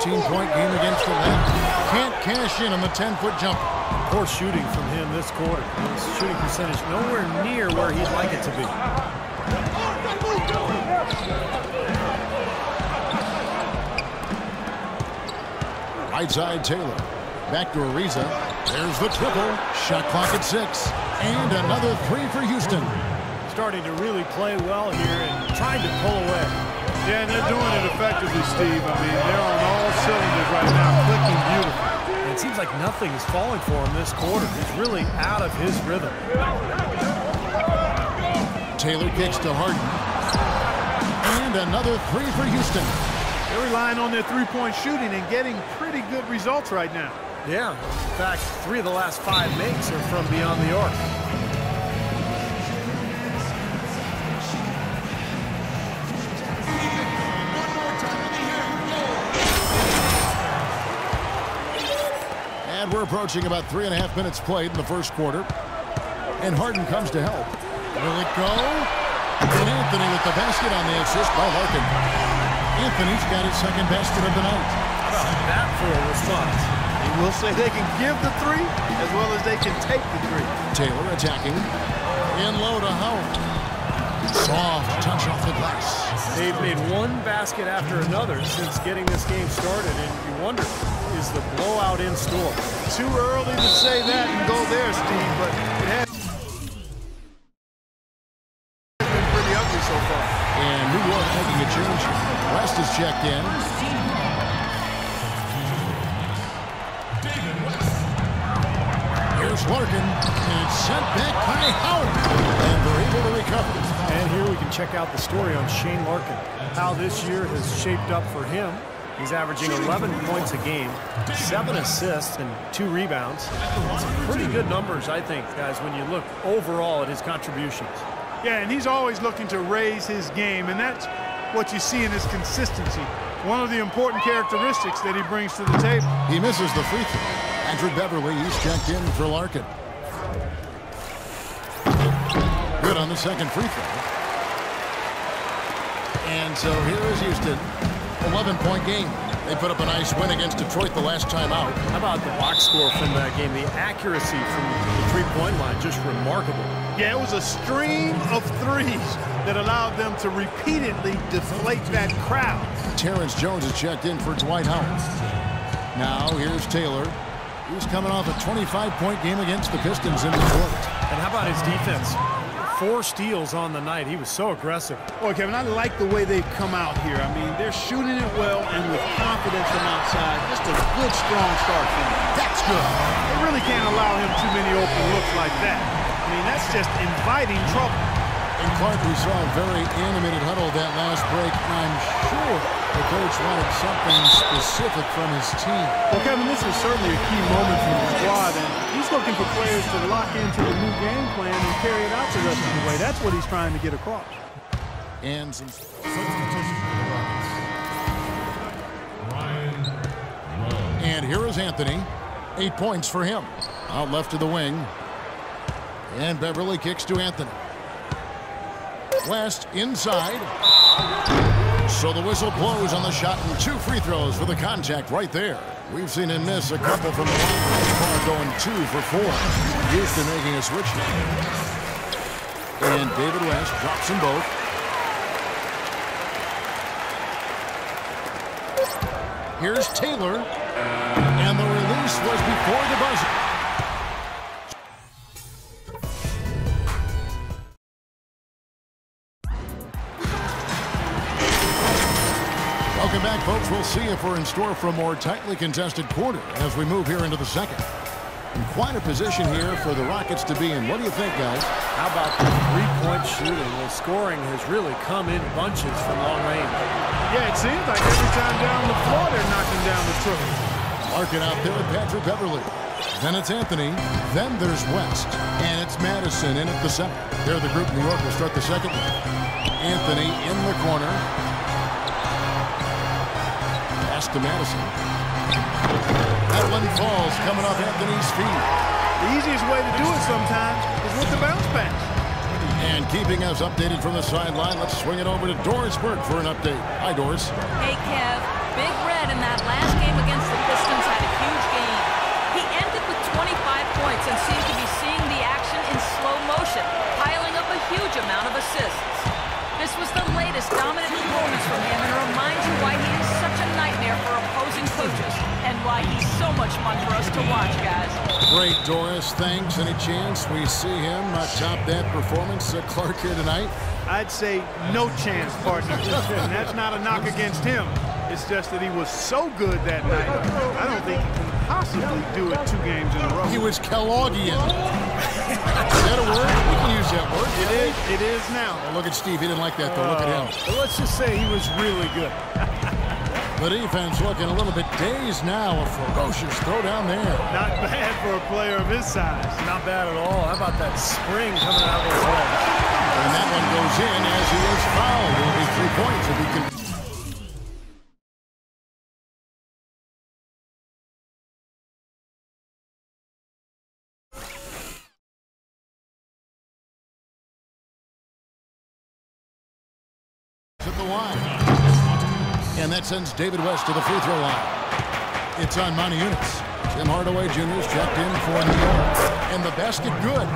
15-point game against Atlanta. Can't cash in on the 10-foot jumper. Poor shooting from him this quarter. His shooting percentage nowhere near where he'd like it to be. Right side Taylor. Back to Ariza. There's the triple. Shot clock at 6. And another 3 for Houston. Starting to really play well here and trying to pull away. Yeah, and they're doing it effectively, Steve. I mean, they're on all cylinders right now, clicking beautifully. And it seems like nothing is falling for him this quarter. He's really out of his rhythm. Taylor kicks to Harden. And another 3 for Houston. They're relying on their three-point shooting and getting pretty good results right now. Yeah, in fact, 3 of the last 5 makes are from beyond the arc. And we're approaching about 3.5 minutes played in the first quarter. And Harden comes to help. Will it go? And Anthony with the basket on the assist by Larkin. Anthony's got his second basket of the night. How about that for a response? He will say they can give the 3 as well as they can take the 3. Taylor attacking. In low to Howard. Soft touch off the glass. They've made one basket after another since getting this game started, and you wonder, is the blowout in store? Too early to say that and go there, Steve, but it has been pretty ugly so far. And New York making a change. West is checked in. Here's Larkin, and it's sent back by Howard. And they're able to recover. And here we can check out the story on Shane Larkin, how this year has shaped up for him. He's averaging 11 points a game, 7 assists, and 2 rebounds. Some pretty good numbers, I think, guys, when you look overall at his contributions. Yeah, and he's always looking to raise his game, and that's what you see in his consistency. One of the important characteristics that he brings to the table. He misses the free throw. Patrick Beverly, he's checked in for Larkin. Good on the second free throw. And so here is Houston. 11-point game. They put up a nice win against Detroit the last time out. How about the box score from that game? The accuracy from the three-point line, just remarkable. Yeah, it was a stream of threes that allowed them to repeatedly deflate that crowd. Terrence Jones is checked in for Dwight Howard. Now here's Taylor. He's coming off a 25-point game against the Pistons in Detroit. And how about his defense? 4 steals on the night. He was so aggressive. Boy, Kevin, I like the way they've come out here. I mean, they're shooting it well and with confidence from outside. Just a good, strong start for them. That's good. They really can't allow him too many open looks like that. I mean, that's just inviting trouble. And Clark, we saw a very animated huddle that last break. I'm sure the coach wanted something specific from his team. Well, Kevin, this is certainly a key moment for the squad, and he's looking for players to lock into the new game plan and carry it out the rest of the way. That's what he's trying to get across. And some substitution for the Rockets. And here is Anthony. 8 points for him. Out left to the wing. And Beverly kicks to Anthony. West inside. So the whistle blows on the shot and 2 free throws for the contact right there. We've seen him miss a couple from the line so far, going 2 for 4. Houston making a switch now. And David West drops them both. Here's Taylor. And the release was before the buzzer. Welcome back, folks. We'll see if we're in store for a more tightly contested quarter as we move here into the second. In quite a position here for the Rockets to be in. What do you think, guys? How about the three-point shooting? The scoring has really come in bunches from long range. Yeah, it seems like every time down the floor they're knocking down the triple. Larkin out there with Patrick Beverly. Then it's Anthony. Then there's West. And it's Madison in at the center. They're the group. New York will start the second one. Anthony in the corner. Pass to Madison. That one falls coming off Anthony's feet. The easiest way to do it sometimes is with the bounce pass. And keeping us updated from the sideline, let's swing it over to Doris Burke for an update. Hi, Doris. Hey, Kev. Big Red in that last game why he's so much fun for us to watch, guys. Great, Doris. Thanks. Any chance we see him top that performance at Clark here tonight? I'd say no chance, partner. And that's not a knock against him. It's just that he was so good that night, I don't think he can possibly do it 2 games in a row. He was Kellogghian. Is that a word? We can use that word. It is now. Oh, look at Steve. He didn't like that, though. Look at him. Well, let's just say he was really good. The defense looking a little bit dazed now. A ferocious throw down there. Not bad for a player of his size. Not bad at all. How about that spring coming out of his legs? And that one goes in as he is fouled. It'll be 3 points if he can. At the line. And that sends David West to the free throw line. It's on Monty Eunice. Tim Hardaway Jr. is checked in for New York. And the basket good.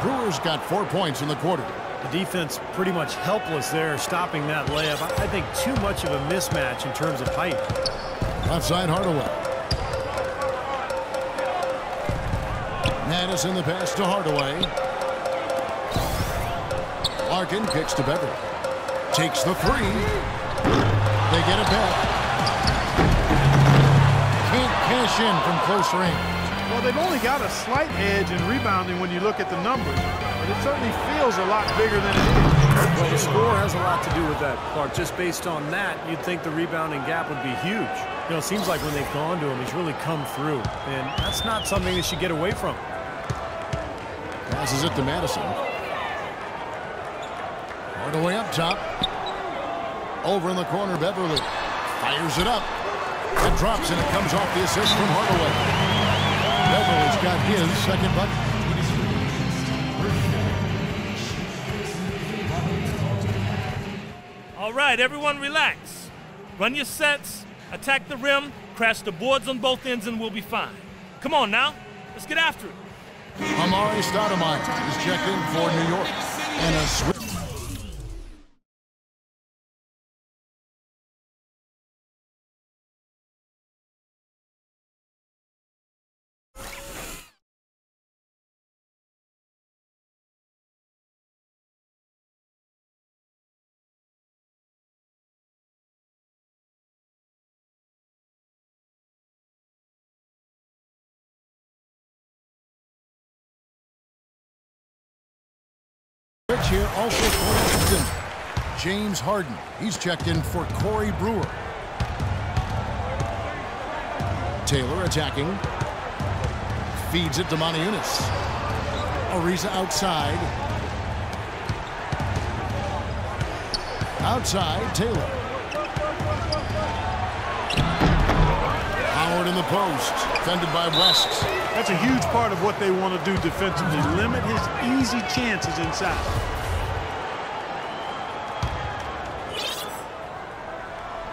Brewers got 4 points in the quarter. The defense pretty much helpless there, stopping that layup. I think too much of a mismatch in terms of height. Outside Hardaway. Madison the pass to Hardaway. Larkin kicks to Beverly. Takes the 3. They get it back. Can't cash in from close range. Well, they've only got a slight edge in rebounding when you look at the numbers, but it certainly feels a lot bigger than it is. Well, the score has a lot to do with that, Clark. Just based on that, you'd think the rebounding gap would be huge. You know, it seems like when they've gone to him, he's really come through, and that's not something they should get away from. Passes it to Madison. Hardaway up top. Over in the corner, Beverly fires it up. It drops, and it comes off the assist from Hardaway. Beverly's got his second bucket. All right, everyone relax. Run your sets, attack the rim, crash the boards on both ends, and we'll be fine. Come on now, let's get after it. Amari Stoudemire is checked in for New York. And a switch. Here also for Houston. James Harden. He's checked in for Corey Brewer. Taylor attacking. Feeds it to Monty Eunice. Ariza outside. Outside, Taylor. Howard in the post. Defended by West. That's a huge part of what they want to do defensively. Limit his easy chances inside.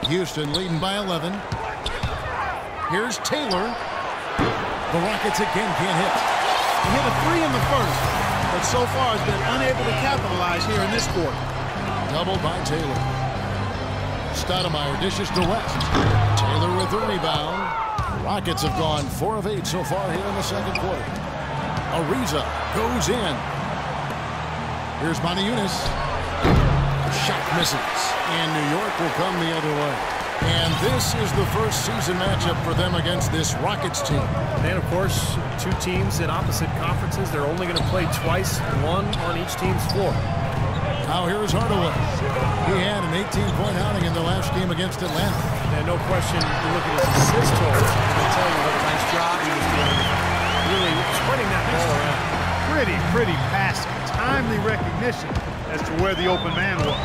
Houston leading by 11. Here's Taylor. The Rockets again can't hit. He hit a 3 in the first, but so far has been unable to capitalize here in this quarter. Doubled by Taylor. Stoudemire dishes to West. Taylor with the rebound. Rockets have gone 4 of 8 so far here in the second quarter. Ariza goes in. Here's Monty Eunice. Shot misses. And New York will come the other way. And this is the first season matchup for them against this Rockets team. And, of course, 2 teams in opposite conferences. They're only going to play twice, 1 on each team's floor. Now here's Hardaway. He had an 18-point outing in the last game against Atlanta. And no question, you look at his assist total, I'll tell you what a nice job he was doing. Really spreading that ball around. Pretty passing. Timely recognition as to where the open man was.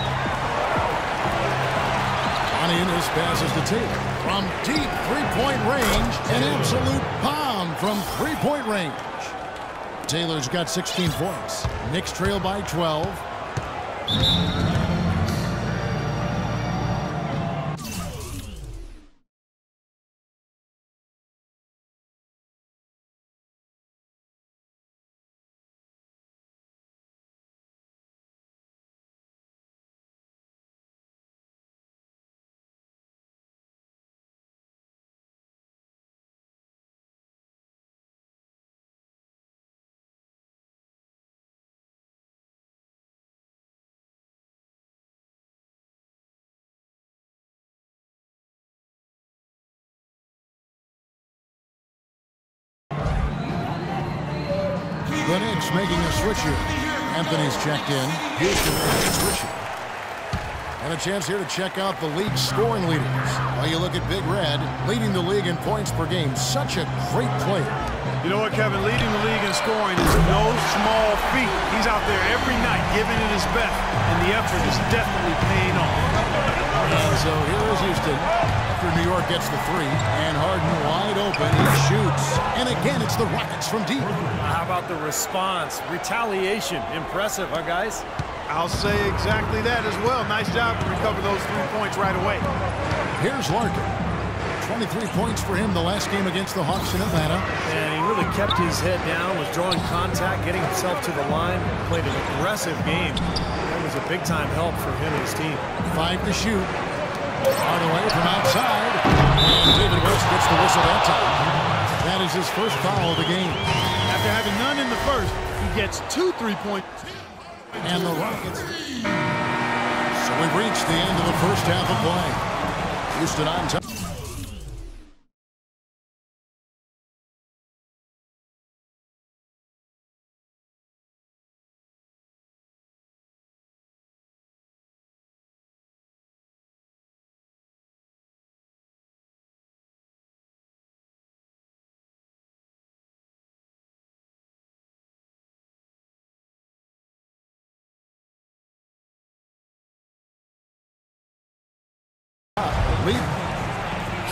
Monty Eunice passes to Taylor. From deep three-point range, an absolute bomb from three-point range. Taylor's got 16 points. Knicks trail by 12. The Knicks making a switch here. Anthony's checked in. Houston makes a switch here. And a chance here to check out the league's scoring leaders. While you look at Big Red, leading the league in points per game. Such a great player. You know what, Kevin? Leading the league in scoring is no small feat. He's out there every night giving it his best, and the effort is definitely paying off. And so here is Houston after New York gets the three, and Harden wide open. He shoots, and again it's the Rockets from deep. How about the response? Retaliation. Impressive, huh, guys? I'll say exactly that as well. Nice job to recover those 3 points right away. Here's Larkin. 23 points for him the last game against the Hawks in Atlanta. And he really kept his head down, was drawing contact, getting himself to the line, played an aggressive game. That was a big-time help for him and his team. 5 to shoot. Hardaway from outside. And David West gets the whistle that time. That is his first foul of the game. After having none in the first, he gets 2 3-point. And the Rockets. So we've reached the end of the first half of play. Houston on top.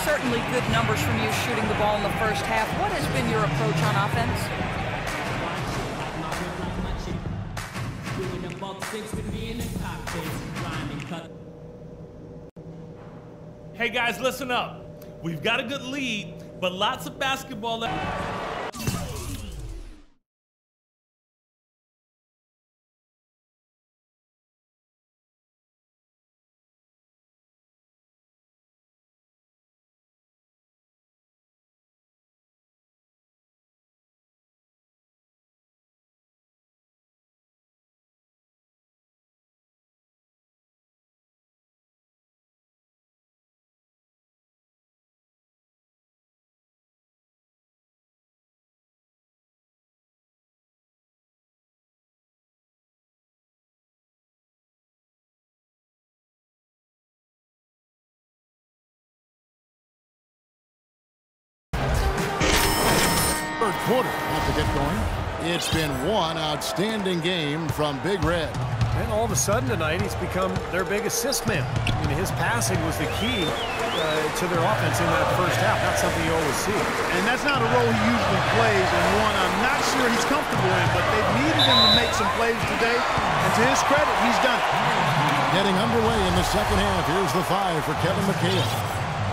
Certainly good numbers from you shooting the ball in the first half. What has been your approach on offense? Hey guys, listen up. We've got a good lead, but lots of basketball left. Third quarter about to get going. It's been one outstanding game from Big Red. And all of a sudden tonight, he's become their big assist man. I mean, his passing was the key to their offense in that first half. Not something you always see. And that's not a role he usually plays, and one I'm not sure he's comfortable in, but they've needed him to make some plays today, and to his credit, he's done it. Getting underway in the second half. Here's the 5 for Kevin McHale.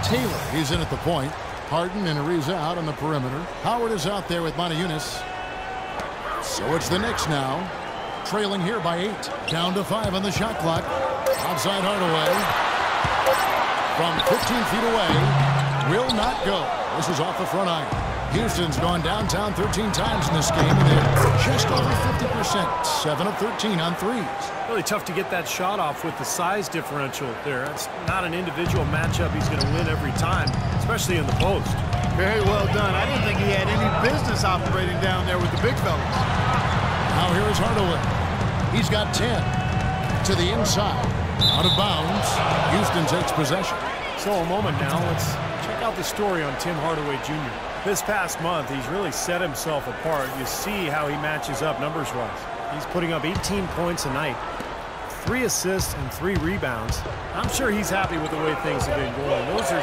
Taylor, he's in at the point. Harden and Ariza out on the perimeter. Howard is out there with Motiejunas. So it's the Knicks now, trailing here by 8. Down to 5 on the shot clock. Outside Hardaway. From 15 feet away. Will not go. This is off the front iron. Houston's gone downtown 13 times in this game, and they're just over 50%. 7 of 13 on threes. Really tough to get that shot off with the size differential there. It's not an individual matchup he's going to win every time, especially in the post. Very well done. I didn't think he had any business operating down there with the big fellas. Now here is Hardaway. He's got 10 to the inside. Out of bounds. Houston takes possession. So a moment now, let's check out the story on Tim Hardaway Jr. This past month, he's really set himself apart. You see how he matches up numbers-wise. He's putting up 18 points a night, 3 assists and 3 rebounds. I'm sure he's happy with the way things have been going. Those are